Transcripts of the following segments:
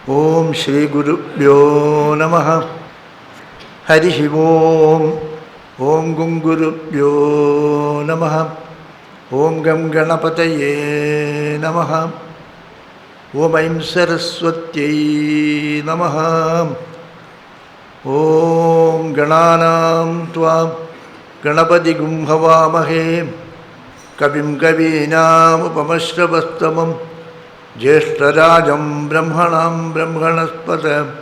Om Shri Gurubhyo Namaha. Hari Om. Om Gum Gurubhyo Namaha. Om Gam Ganapataye Namaha. Om Aim Saraswati Namaha. Om Gananam Tvam Ganapati Gum Havamahe Kavim Kavinam Upamashravastamam Jeshtarajam Brahmanam Brahmanaspata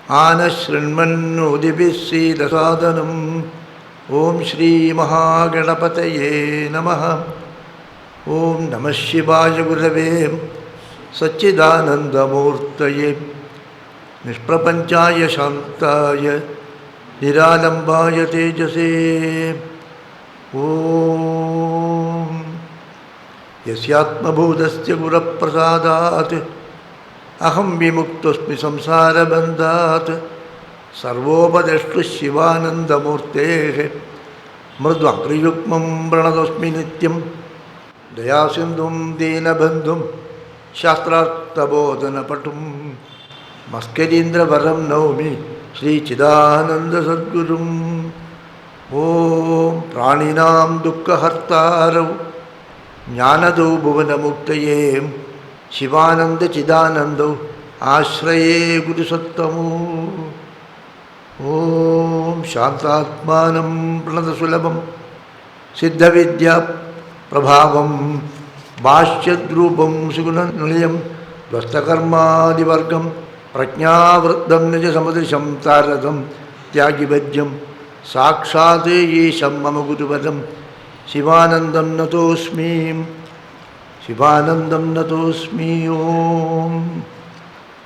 Anashrinmannudibisi Dasadanam. Om Shri Mahaganapataye Namaha. Om Namah Shivaya Gurave Satchidanandamurtaye Nishprapanchaya Shantaya Niralambaya Tejase. Om Yasyatma Bhudasya Guraprasadat Aham Vimuktosmi Samsara Bandhat Sarvopadashtu Shivanandamurtehe Mridvakriyukmam Pranadosmi Nityam Dayasindhum Dinabandhum Shastrarthabodhana Patum Maskarindra Varam Naumi Sri Chidananda Sadgurum. Om Praninam Dukkha Hartarav Jnanado Bhuvana Muktaye Shivananda Chidanando Ashraye Guru Sattamu. Om Shantatmanam Pranadasulabham Siddha Vidya Prabhavam Bhashyadrupam Sugunanayam Dvastakarma Divargam Prajnavruddham Nija Samadrisham Taradam Tyagibhajyam Sakshat Yesham Mama Guruvadam Shivanandam Natosmi Shivanandam Natosmi. Om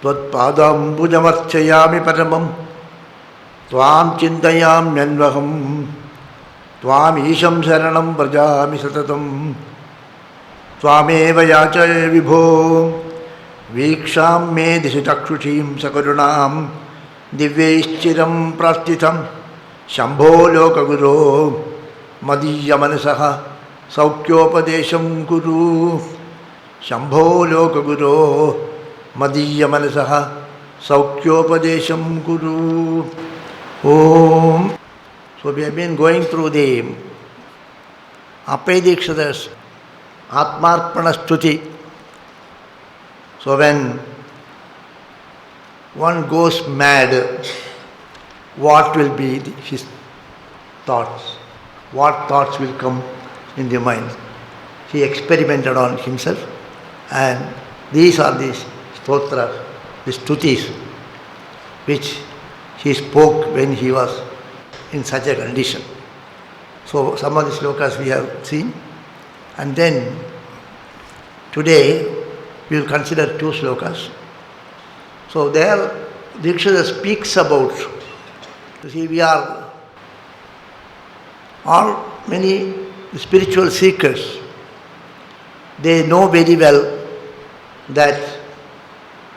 Tvat Padam Bujamarchayami Paramam Tvam Chintayam Yanvaham Tvam Isham Saranam Vrajami Satatam Tvameva Yachaye Vibho Viksham Me Dishitakshushim Sakarunam Divyeshchiram Prastitham Shambho Lokaguro Madhya Manasaha Saukyopadesham Guru. Shambho Lokaguro Madhya Manasaha Saukyopadesham Guru. Om. So we have been going through the Apedikshada's Atmarpana Stuti. So when one goes mad, what will be his thoughts? What thoughts will come in the mind? He experimented on himself, and these are the stotras, the stutis, which he spoke when he was in such a condition. So some of the slokas we have seen, and then today we will consider two slokas. So there Dikshita speaks about, you see, we are all many spiritual seekers. They know very well that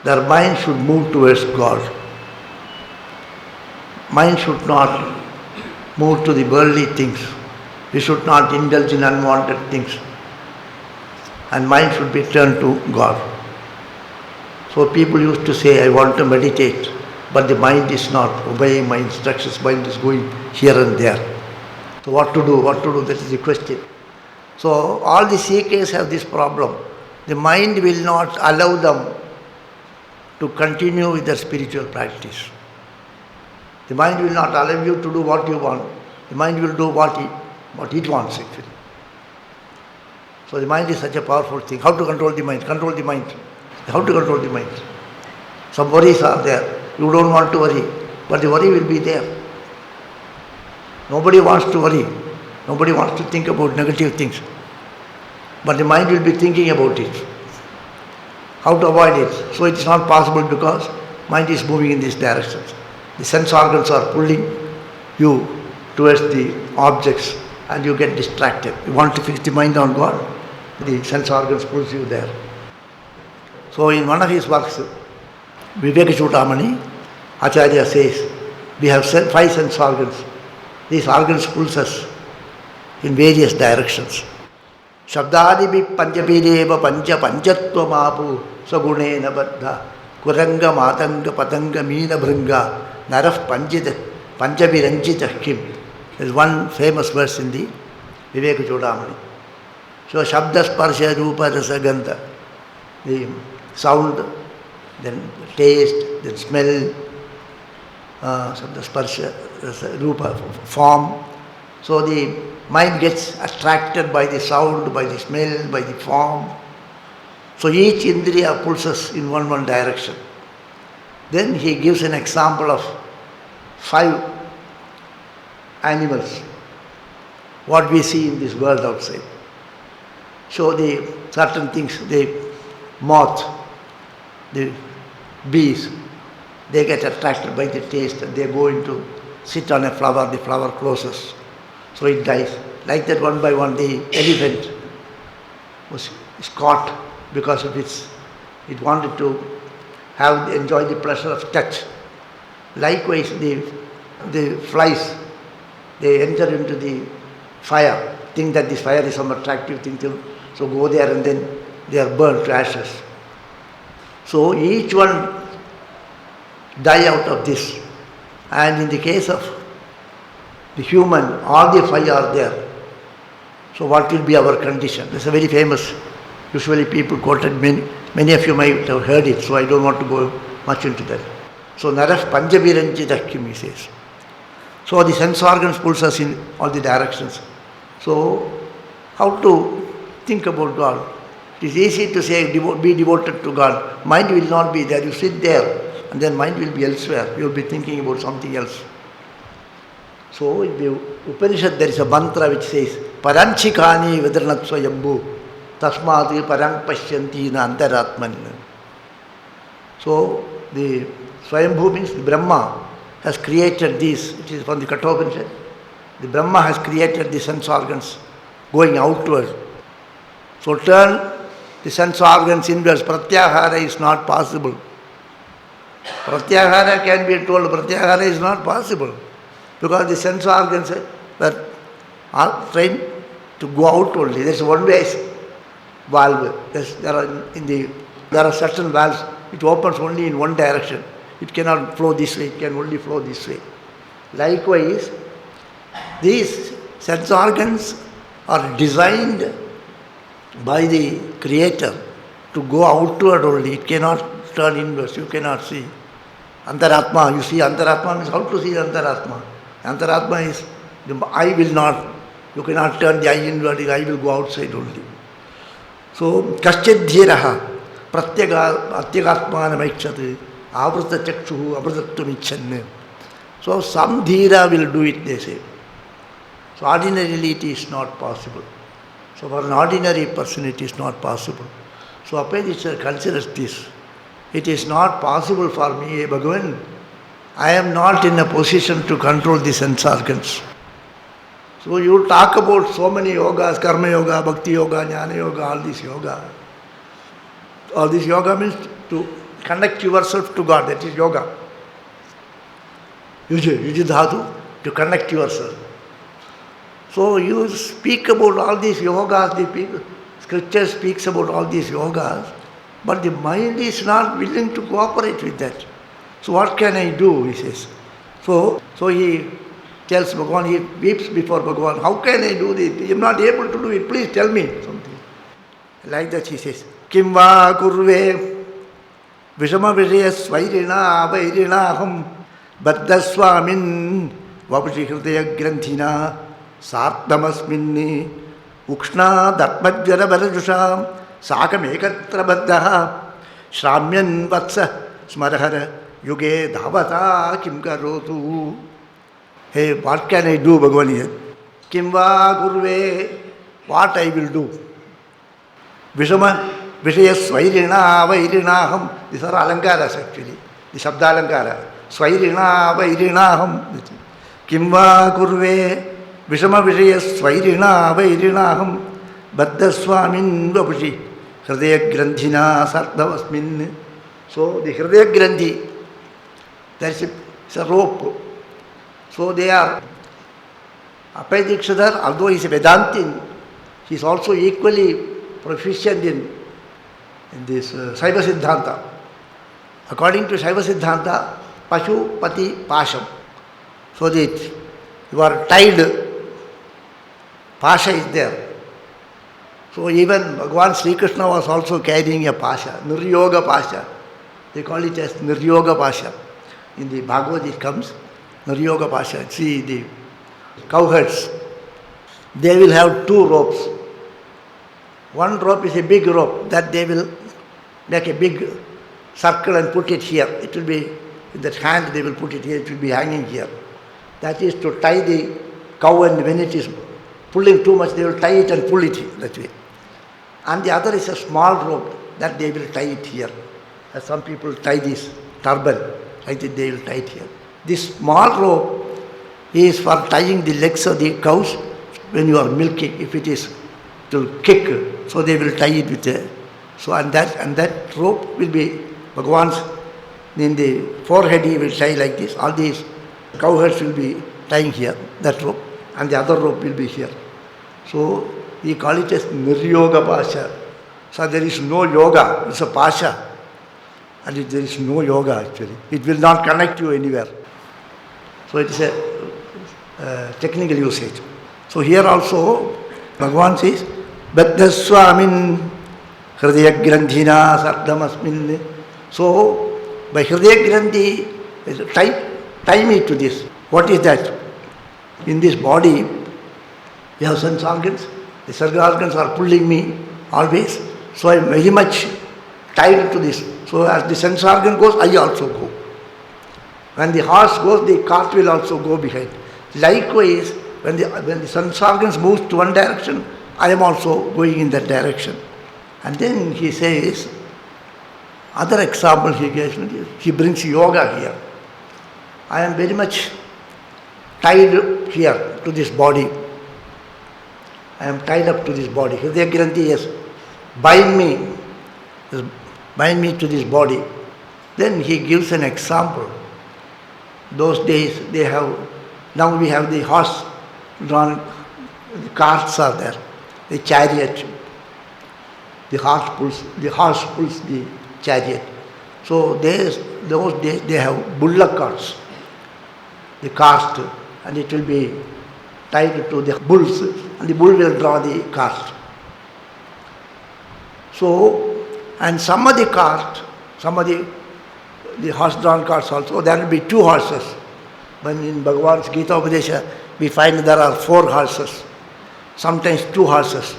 their mind should move towards God. Mind should not move to the worldly things. We should not indulge in unwanted things. And mind should be turned to God. So people used to say, I want to meditate, but the mind is not obeying my instructions. Mind is going here and there. So what to do? What to do? That is the question. So all the seekers have this problem. The mind will not allow them to continue with their spiritual practice. The mind will not allow you to do what you want. The mind will do what it wants actually. So the mind is such a powerful thing. How to control the mind? Control the mind. How to control the mind? Some worries are there. You don't want to worry, but the worry will be there. Nobody wants to worry. Nobody wants to think about negative things. But the mind will be thinking about it. How to avoid it? So it is not possible because mind is moving in these directions. The sense organs are pulling you towards the objects and you get distracted. You want to fix the mind on God, the sense organs pulls you there. So in one of his works, Viveka Chudamani, Acharya says, we have 5 sense organs. These organs pulls us in various directions. Shabdadibi panjabireva panja panjatva mapu sagune baddha Kuranga Matanga Patanga Meena Bhringa Naraf Panjabiranjita Kim. There is one famous verse in the Viveka Chudamani. So Shabda Sparsha Rupa Rasa Gandha. The sound, then taste, then smell, Shabda Sparsha Rasa Rupa, form. So the mind gets attracted by the sound, by the smell, by the form. So each indriya pulls us in one direction. Then he gives an example of 5 animals, what we see in this world outside. So the certain things, the moth, the bees, they get attracted by the taste and they go into, sit on a flower, the flower closes. So it dies. Like that, one by one, the elephant was caught because of it wanted to enjoy the pleasure of touch. Likewise, the flies, they enter into the fire, think that this fire is some attractive thing, so go there and then they are burnt to ashes. So each one die out of this. And in the case of the human, all the 5 are there. So what will be our condition? This is a very famous, usually people quoted, many of you might have heard it, so I don't want to go much into that. So Naraf Panjabiranjita Kim, he says. So the sense organs pulls us in all the directions. So how to think about God? It is easy to say be devoted to God. Mind will not be there. You sit there and then mind will be elsewhere. You will be thinking about something else. So in the Upanishad there is a mantra which says Paranchikani Vedranatsvayambhu Tasmadi Parang Pashyanti na Antaratman. So the Swayambhu means the Brahma has created these, it is from the Kathopanishad. The Brahma has created the sense organs going outward. So turn the sense organs inwards. Pratyahara is not possible. Pratyahara can be told, Pratyahara is not possible. Because the sense organs are trained to go out only. There is one way valve. There are certain valves. It opens only in one direction. It cannot flow this way. It can only flow this way. Likewise, these sense organs are designed by the Creator to go outward only. It cannot turn inwards. You cannot see. Antaratma, you see Antaratma means how to see Antaratma. Antaratma is, the eye will not, you cannot turn the eye inward, the eye will go outside only. So, Kaschadhyiraha, Pratyagatmanamaikshati, Avrata Chakshuhu, Avratattumichanne. So, some dhira will do it, they say. So, ordinarily it is not possible. So, for an ordinary person it is not possible. So, Apayadisha considers this. It is not possible for me, Bhagavan. I am not in a position to control the sense organs. So you talk about so many yogas, karma yoga, bhakti yoga, jnana yoga, all this yoga. All this yoga means to connect yourself to God, that is yoga. Yujidhatu, to connect yourself. So you speak about all these yogas, the scripture speaks about all these yogas, but the mind is not willing to cooperate with that. So what can I do, he says. So he tells Bhagavan, he weeps before Bhagavan, how can I do this? I am not able to do it, please tell me something. Like that he says, Kim va kurve vishama vishaya svairina vairinaham baddhaswamin vapushi hridaya granthina sarthamasminni ukshna dharmajvara barajusham sakamekatra baddha shramyan vatsa smarahara yuge dhavata kim karotu. Hey, what can I do, Bhagavan here? Kim va gurve, what I will do? Vishama, Vishaya Svairina Vairinaham. These are alankaras actually. The Shabda alankara. Svairina Vairinaham. Kim va gurve, Vishama Vishaya Svairina Vairinaham. Baddha Swamin Vapushi. Hridaya Granthina Sarthavasmin. So the Hridaya Granthi, there is a rope. So they are, Apayadikshadhar, although he is a Vedantin, he is also equally proficient in this Saiva Siddhanta. According to Shaiva Siddhanta, Pashu Pati Pasham. So that you are tied, Pasha is there. So even Bhagavan Sri Krishna was also carrying a Pasha, Niryoga Pasha. They call it as Niryoga Pasha. In the Bhagavad it comes, Niryoga Pasha. See the cowherds, they will have two ropes. One rope is a big rope that they will make a big circle and put it here. It will be, in that hand they will put it here, it will be hanging here. That is to tie the cow, and when it is pulling too much, they will tie it and pull it that way. And the other is a small rope that they will tie it here. As some people tie this turban, like that they will tie it here. This small rope is for tying the legs of the cows when you are milking. If it is to kick, so they will tie it with a, so and that rope will be Bhagavan's, in the forehead he will tie like this. All these cowherds will be tying here, that rope, and the other rope will be here. So we call it as Niryoga Pasha. So there is no yoga, it's a Pasha. And there is no yoga actually. It will not connect you anywhere. So it is a technical usage. So here also Bhagavan says, Baddhaswamin Hridaya Grandhina Sardamasmin. So by Hridaya Grandhi, tie me to this. What is that? In this body, you have sense organs. The sarga organs are pulling me always. So I am very much tied to this. So as the sense organ goes, I also go. When the horse goes, the cart will also go behind. Likewise, when the sense organs move to one direction, I am also going in that direction. And then he says, other example he gives, he brings yoga here. I am very much tied here to this body. I am tied up to this body. Hridaya Grandhi has bind me to this body. Then he gives an example. Those days now we have the horse drawn, the carts are there, the chariot. The horse pulls the chariot. So those days they have bullock carts, the cart, and it will be tied to the bulls, and the bull will draw the cart. So, and some of the horse-drawn carts also, there will be two horses. When in Bhagavan's Gita Upadesha, we find there are 4 horses, sometimes 2 horses.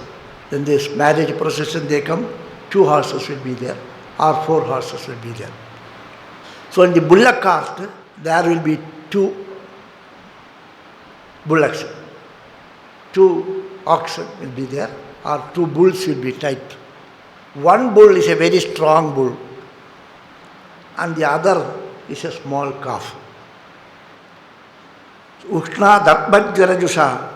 Then this marriage procession they come, 2 horses will be there, or 4 horses will be there. So in the bullock cart, there will be 2 bullocks, 2 oxen will be there, or 2 bulls will be tied. One bull is a very strong bull, and the other is a small calf. Ushna Darbhajjarajusha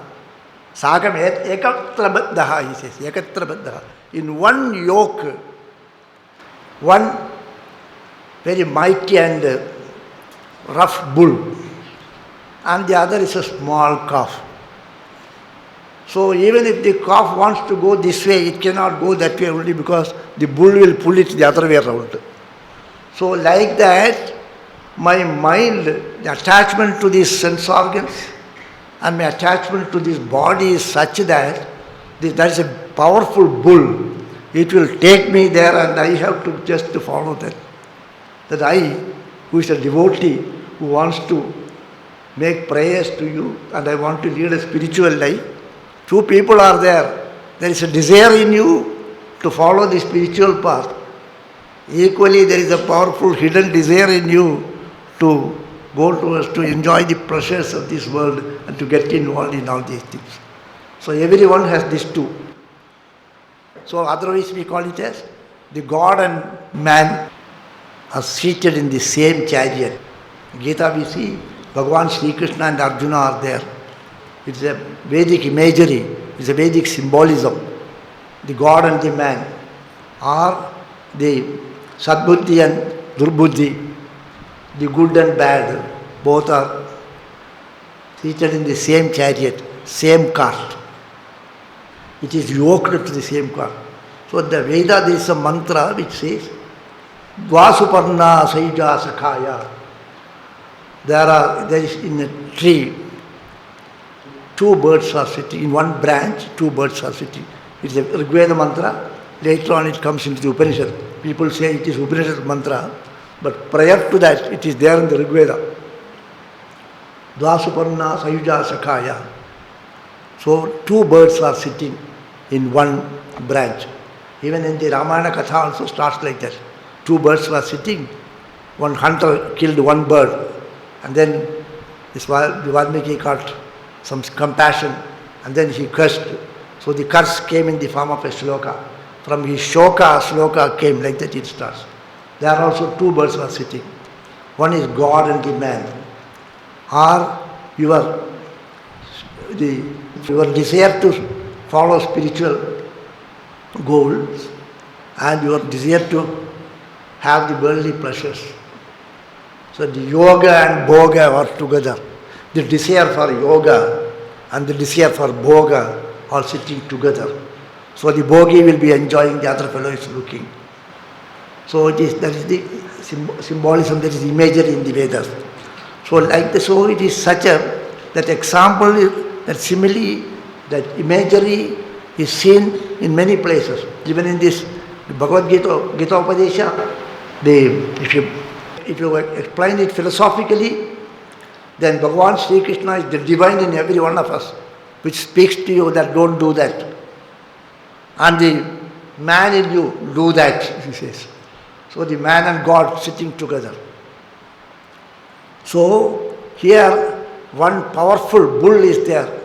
Sagam Ekatra Baddha, he says, Ekatra Baddha. In one yoke, one very mighty and rough bull, and the other is a small calf. So even if the calf wants to go this way, it cannot go that way only because the bull will pull it the other way around. So like that, my mind, the attachment to these sense organs and my attachment to this body is such that there is a powerful bull. It will take me there and I have to just follow that. That I, who is a devotee, who wants to make prayers to you and I want to lead a spiritual life, 2 people are there. There is a desire in you to follow the spiritual path. Equally, there is a powerful hidden desire in you to go towards, to enjoy the pleasures of this world and to get involved in all these things. So everyone has these 2. So otherwise we call it as the God and man are seated in the same chariot. In Gita we see Bhagavan Sri Krishna and Arjuna are there. It's a Vedic imagery, it's a Vedic symbolism. The God and the man are the Sadbuddhi and Durbuddhi, the good and bad, both are seated in the same chariot, same cart. It is yoked to the same cart. So the Veda, there is a mantra which says, Dvasuparna Saija Sakhaya. There is in a tree, two birds are sitting. In one branch, two birds are sitting. It's a Rigveda mantra. Later on it comes into the Upanishad. People say it is Upanishad mantra. But prior to that, it is there in the Rigveda. Dvasuparna Sayuja Sakhaya. So two birds are sitting in one branch. Even in the Ramayana Katha also starts like that. Two birds were sitting. One hunter killed one bird. And then this Valmiki got some compassion. And then he cursed. So the curse came in the form of a sloka. From his shoka, sloka came, like that it starts. There are also two birds are sitting. One is God and the man. Or your desire to follow spiritual goals and your desire to have the worldly pleasures. So the yoga and bhoga are together. The desire for yoga and the desire for bhoga are sitting together. So the bhogi will be enjoying, the other fellow is looking. So that is the symbolism, that is imagery in the Vedas. So it is such that example, that simile, that imagery is seen in many places. Even in this Bhagavad Gita, Gita Upadesha, if you explain it philosophically, then Bhagavan Sri Krishna is the divine in every one of us, which speaks to you that don't do that. And the man in you, do that, he says. So the man and God sitting together. So here one powerful bull is there,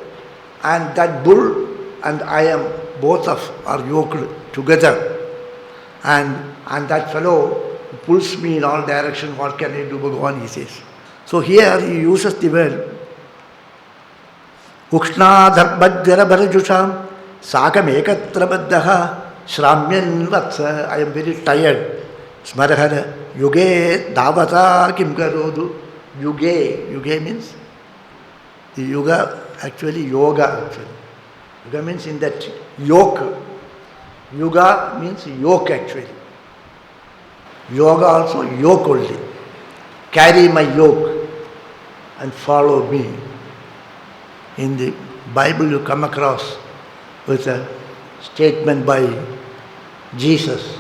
and that bull and I am both are yoked together, and that fellow pulls me in all directions. What can I do, Bhagavan, he says. So here he uses the word Ukshna Dharmadhyara Bharajusham Sakam Ekatra Baddhaha Shramyan Vatsa. I am very tired. Smarahara Yuge Davata Kim Karodu. Yuge means the yoga, actually yoga actually. Yoga means in that yoke. Yoga means yoke actually. Yoga also yoke only. Carry my yoke and follow me. In the Bible you come across with a statement by Jesus.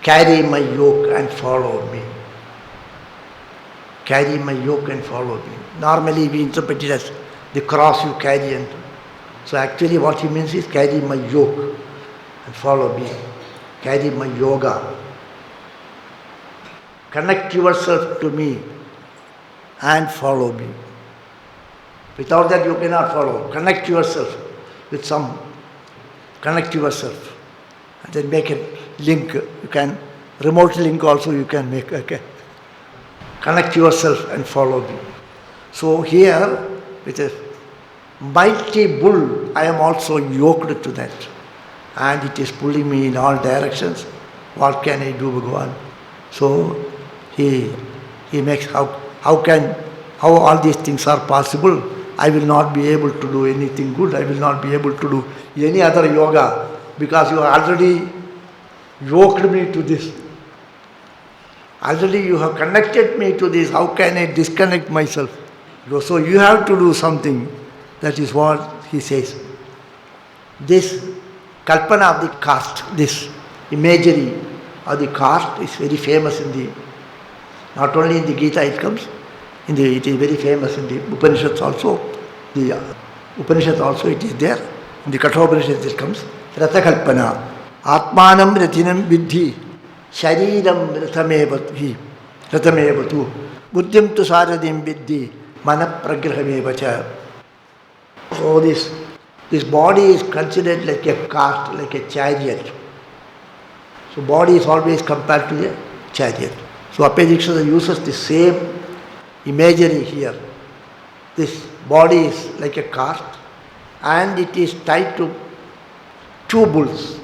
Carry my yoke and follow me. Carry my yoke and follow me. Normally we interpret it as the cross you carry. And so actually what he means is carry my yoke and follow me. Carry my yoga. Connect yourself to me and follow me. Without that you cannot follow. Connect yourself with some. Connect yourself. And then make a link. You can, remote link also you can make. Okay. Connect yourself and follow me. So here, with a mighty bull, I am also yoked to that. And it is pulling me in all directions. What can I do, Bhagavan? So he makes how all these things are possible. I will not be able to do anything good. I will not be able to do any other yoga because you already yoked me to this. Already you have connected me to this. How can I disconnect myself? So you have to do something. That is what he says. This kalpana of the caste, this imagery of the caste is very famous in the, not only in the Gita it comes, it is very famous in the Upanishads also. The Upanishads also it is there. In the Kathopanishads it comes. Ratha kalpana. Atmanam ratinam vidhi. Shariram ratamevatu. Buddhim tu saradim vidhi. Mana pragrahamevacha. So this body is considered like a cart, like a chariot. So body is always compared to a chariot. So Apayadikshita uses the same imagery here. This body is like a cart and it is tied to two bulls.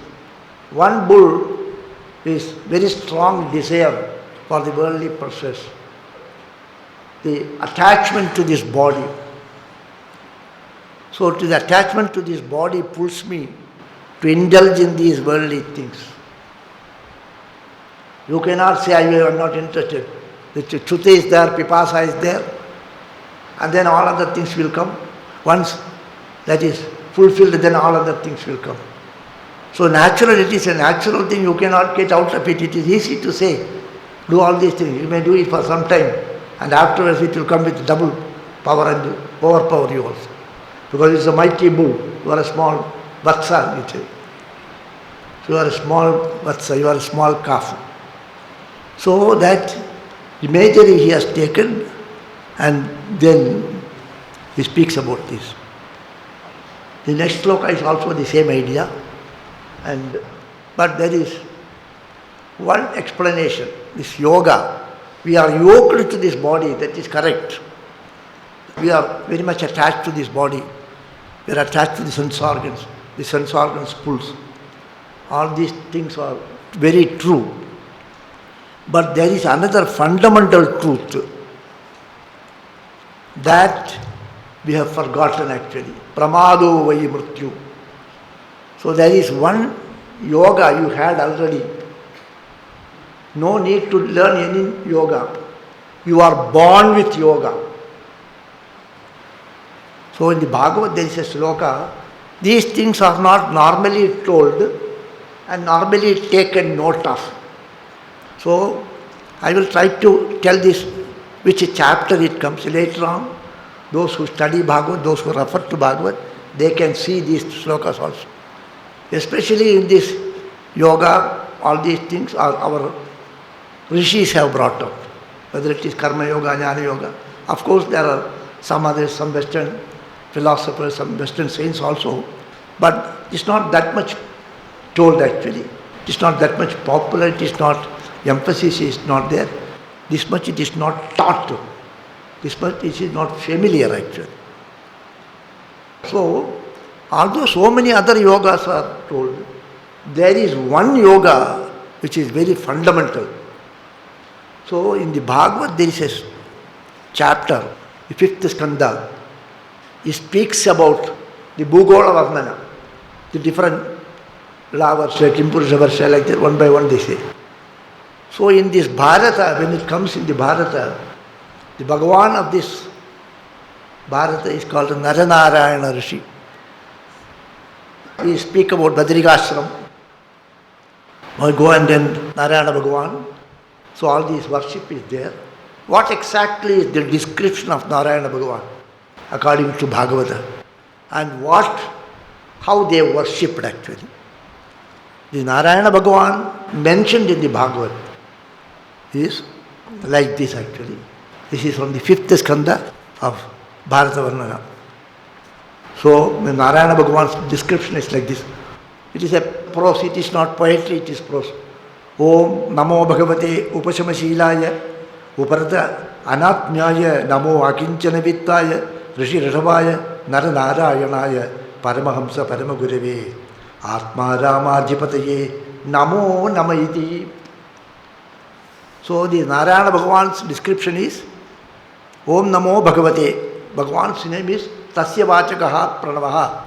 One bull is very strong desire for the worldly process. The attachment to this body. So the attachment to this body pulls me to indulge in these worldly things. You cannot say, I am not interested. The Stuti is there, Pipasa is there, and then all other things will come. Once that is fulfilled, then all other things will come. So natural, it is a natural thing, you cannot get out of it. It is easy to say, do all these things. You may do it for some time, and afterwards it will come with double power and overpower you also. Because it's a mighty bull, you are a small vatsa, you say. So you are a small vatsa, you are a small calf. So that imagery he has taken, and then he speaks about this. The next sloka is also the same idea, but there is one explanation. This yoga, we are yoked to this body, that is correct. We are very much attached to this body. We are attached to the sense organs. The sense organs pulls. All these things are very true. But there is another fundamental truth that we have forgotten actually. Pramado vai mrityu. So there is one yoga you had already. No need to learn any yoga. You are born with yoga. So in the Bhagavad there is a sloka. These things are not normally told and normally taken note of. So I will try to tell this, which chapter it comes later on. Those who study Bhagavad, those who refer to Bhagavad, they can see these slokas also. Especially in this yoga, all these things are our rishis have brought up. Whether it is karma yoga, jnana yoga. Of course there are some others, some Western philosophers, some Western saints also. But it's not that much told actually. It's not that much popular, it is not, emphasis is not there. This much it is not taught. This much it is not familiar actually. So, although so many other yogas are told, there is one yoga which is very fundamental. So, in the Bhagavad there is a chapter, the 5th skanda. It speaks about the Bhugola Varnana, the different Lavarsha, Kimpurusha Varsha, like that, one by one they say. So in this Bharata, when it comes in the Bharata, the Bhagavan of this Bharata is called Naranarayana Rishi. We speak about Badrikashram. We go and then Narayana Bhagavan. So all this worship is there. What exactly is the description of Narayana Bhagavan according to Bhagavata? And how they worshipped actually. The Narayana Bhagavan mentioned in the Bhagavad is like this actually. This is from the 5th skanda of Bharata Varnana. So the Narayana Bhagavan's description is like this. It is a prose, it is not poetry, it is prose. Om Namo Bhagavate Upashamashilaya Uparata Anatmyaya Namo Akinchana Vittaya Rishi Rishabhaya Naranarayanaya Paramahamsa Paramagurave Atma Ramarjipataye Namo Namayiti. So the Narayana Bhagavan's description is Om Namo Bhagavate. Bhagavan's name is Tasya Vachakaha Pranavaha.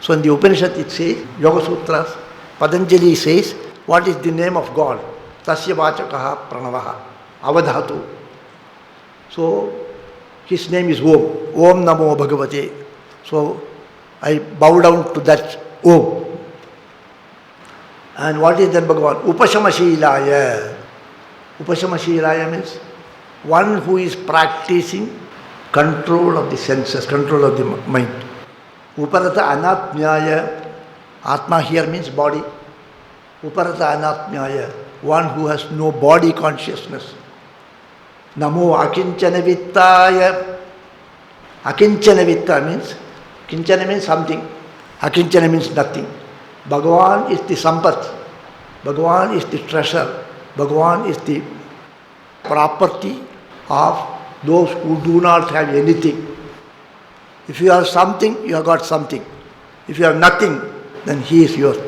So in the Upanishad it says, Yoga Sutras, Patanjali says, what is the name of God? Tasya Vachakaha Pranavaha. Avadhatu. So his name is Om. Om Namo Bhagavate. So I bow down to that Om. And what is then Bhagavan? Upashamashilaya. Upashamashilaya means one who is practicing control of the senses, control of the mind. Uparata anatmyaya. Atma here means body. Uparata anatmyaya. One who has no body consciousness. Namo akinchana vittaya. Akinchana vitta means, kinchana means something. Akinchana means nothing. Bhagavan is the sampat. Bhagavan is the treasure. Bhagavan is the property of those who do not have anything. If you have something, you have got something. If you have nothing, then he is yours.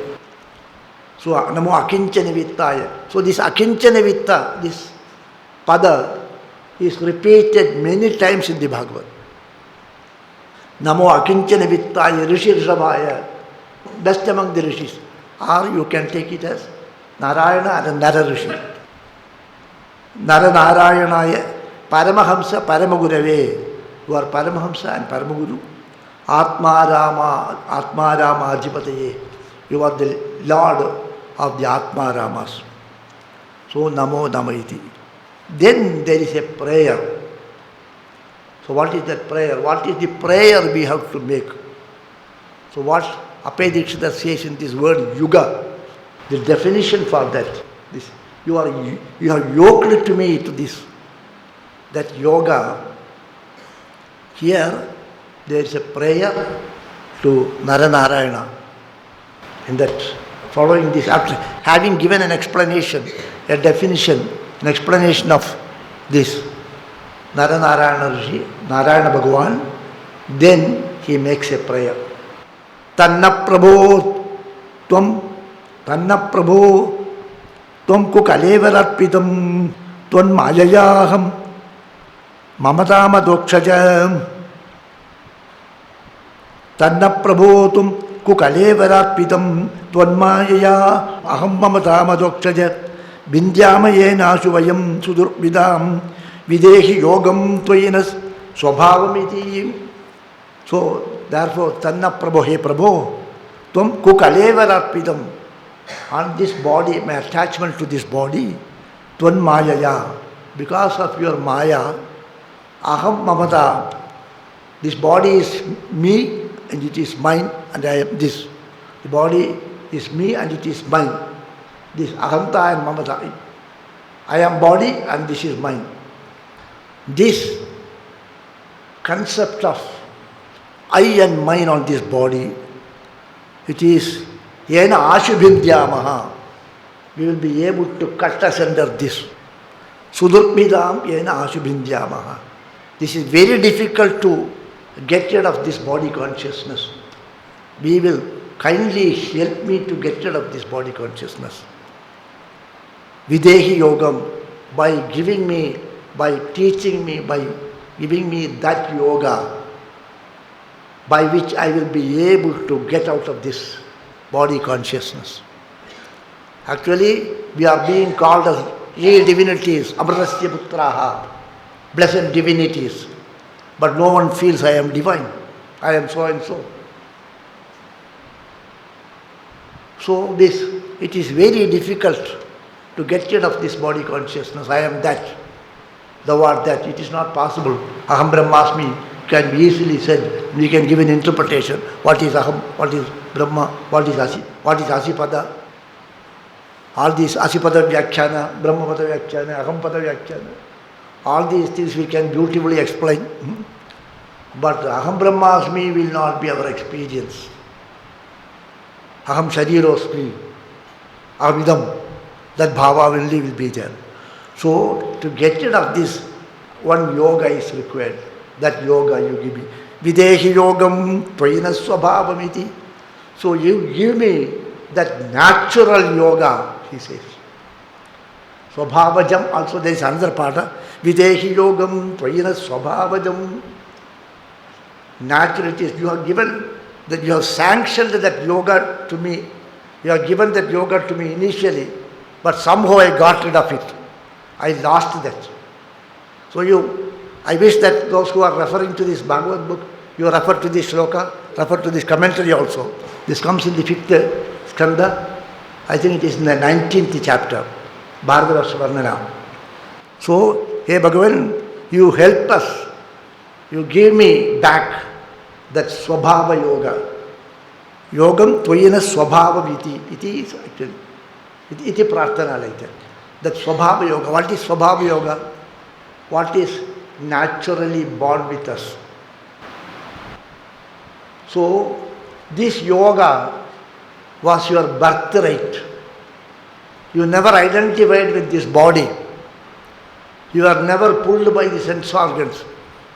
So, Namo Akinchana Vittaya. So this Akinchana Vitta, this pada, is repeated many times in the Bhagavad. Namo Akinchana Vittaya Rishi Rishabhaya. Best among the rishis. Or you can take it as Narayana and Nara Rishi. Naranarayanaya Paramahamsa Paramagurave. You are Paramahamsa and Paramaguru. Atmarama Adhipataye. You are the Lord of the Atmaramas. So Namo Namaiti. Then there is a prayer. So what is that prayer? What is the prayer we have to make? So what Apedikshita says in this word Yuga, the definition for that, this, you have yoked to me to this, that yoga. Here there is a prayer to Naranarayana. In that, following this, after having given an explanation, a definition, an explanation of this Naranarayana Rishi, Narayana Bhagavan, then he makes a prayer. Tanna Prabho Tvam ku kalevararpitam Tvam mayayaham Mamatama dokshajam. Tanna Prabho Tvam ku kalevararpitam Tvam mayaya aham mamatama dokshajam. Vindyamayena shuvayam sudurvidam videhi yogam tvayinas swabhavamiti. So, therefore, Tanna Prabho, He Prabho, Tvam Kukalevararpitam. On this body, my attachment to this body, Tvan Mayaya, because of your Maya, Aham Mamata, this body is me and it is mine and I am this. The body is me and it is mine. This Ahamta and Mamata. I am body and this is mine. This concept of I and mine on this body, it is Yena Ashubhindyamaha. We will be able to cut asunder this. Sudurmidam Yena Ashubhindyamaha. This is very difficult to get rid of this body consciousness. We will kindly help me to get rid of this body consciousness. Videhi Yogam, by giving me, by teaching me, by giving me that yoga, by which I will be able to get out of this body consciousness. Actually, we are being called as ye divinities, Amrasya Putraha, blessed divinities. But no one feels I am divine. I am so and so. So it is very difficult to get rid of this body consciousness. I am that. Thou art that. It is not possible. Aham Brahmasmi can be easily said. We can give an interpretation. What is Aham? What is Brahma? What is Asipada? All these Asipada Vyakhyana, Brahmapada Vyakhyana, Ahampadā Vyakhyana, all these things we can beautifully explain. But Aham Brahmasmi will not be our experience. Aham Sharirosmi, Aham Idam, that bhava only will be there. So, to get rid of this, one yoga is required. That yoga you give me. Videhi yogam tvayina swabhavamiti. So you give me that natural yoga, he says. Swabhavajam, also there is another part. Videhi yogam tvayina swabhavajam. Natural it is. You have given, that you have sanctioned that yoga to me. You have given that yoga to me initially, but somehow I got rid of it. I lost that. So I wish that those who are referring to this Bhagavad book, you refer to this shloka, refer to this commentary also. This comes in the 5th skanda. I think it is in the 19th chapter, Bhargava Varnana. So, hey Bhagavan, you help us. You give me back that Swabhava Yoga. Yogam Tvayina Swabhava Viti. It is actually. Iti prarthana like that. That Swabhava Yoga. What is Swabhava Yoga? What is naturally born with us? So, this yoga was your birthright. You never identified with this body. You are never pulled by the sense organs.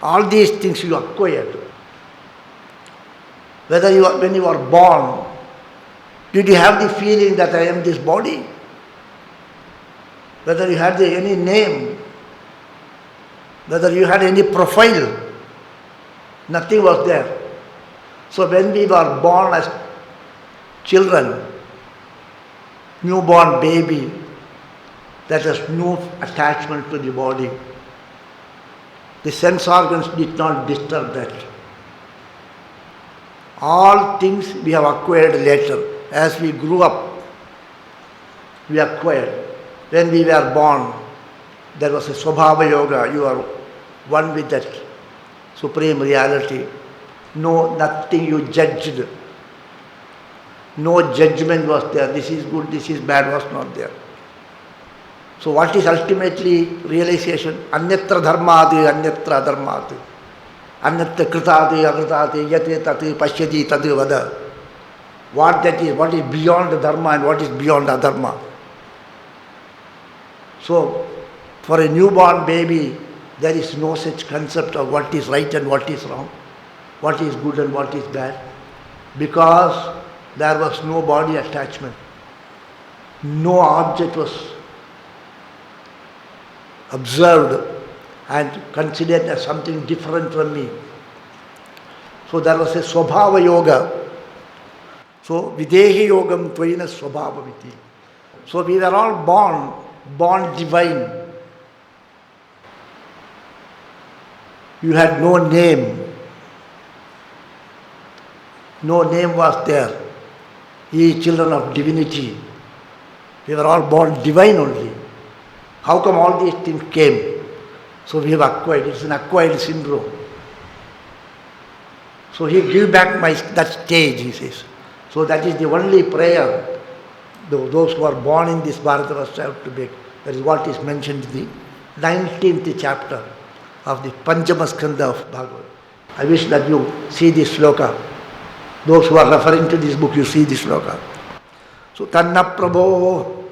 All these things you acquired. When you are born, did you have the feeling that I am this body? Whether you had any name, whether you had any profile, nothing was there. So when we were born as children, newborn baby, There is no attachment to the body. The sense organs did not disturb that. All things we have acquired later. As we grew up, we acquired. When we were born, there was a Swabhava Yoga. You are one with that supreme reality. No, nothing you judged. No judgment was there. This is good, this is bad was not there. So what is ultimately realization? Anyatra dharmati, anyatra dharmati. Anyatra kritati, akritati, yate tati, pashyati tati vada. What that is, what is beyond dharma and what is beyond adharma. So, for a newborn baby, there is no such concept of what is right and what is wrong, what is good and what is bad, because there was no body attachment. No object was observed and considered as something different from me. So there was a Swabhava Yoga. So Videhi Yogam Tvaina Swabhavaviti. So we were all born divine. You had no name. No name was there. Ye children of divinity. We were all born divine only. How come all these things came? So we have acquired. It's an acquired syndrome. So he give back that stage, he says. So that is the only prayer those who are born in this Bharatavarsha have to beg. That is what is mentioned in the 19th chapter of the Panchama Skanda of Bhagavad. I wish that you see this sloka. Those who are referring to this book, you see this sloka. So Tanna Prabho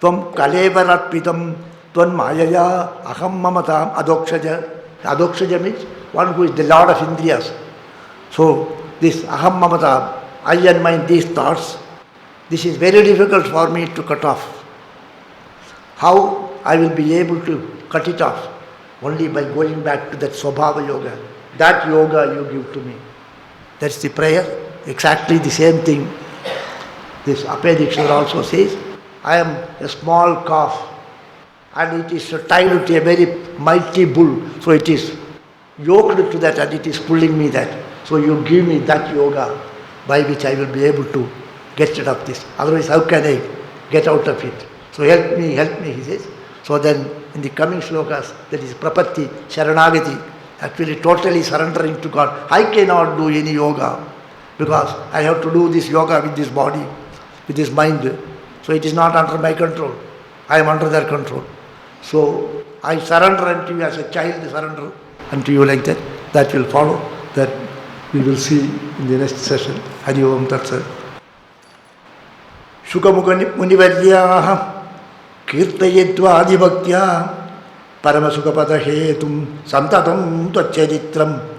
Tvam Kalevaratpitam Tvan Mayaya Aham Mamatam Adokshaja. Adokshaja means one who is the Lord of Indriyas. So this Aham Mamatam, I and mine, these thoughts, this is very difficult for me to cut off. How I will be able to cut it off? Only by going back to that Swabhava Yoga. That yoga you give to me. That's the prayer. Exactly the same thing. This Apedikshara also says, I am a small calf and it is tied to a very mighty bull. So it is yoked to that and it is pulling me that. So you give me that yoga by which I will be able to get rid of this. Otherwise, how can I get out of it? So help me, he says. So then in the coming slokas, that is Prapatti, Sharanagati, actually totally surrendering to God. I cannot do any yoga because I have to do this yoga with this body, with this mind. So it is not under my control. I am under their control. So I surrender unto you as a child, surrender unto you like that. That will follow. That we will see in the next session. Hari Om Tat Sat. Shukamukha Munivaryaha Kirtayetva Adibhaktya Paramasukapada Hetum Santatam Tvachcharitram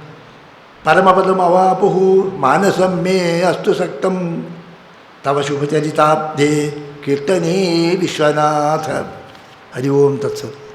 Paramapadam Avapuhu Manasam Me Astu Saktam Tava Shubhacharitabde Kirtane Vishwanatha. Hari Om Tat Sat.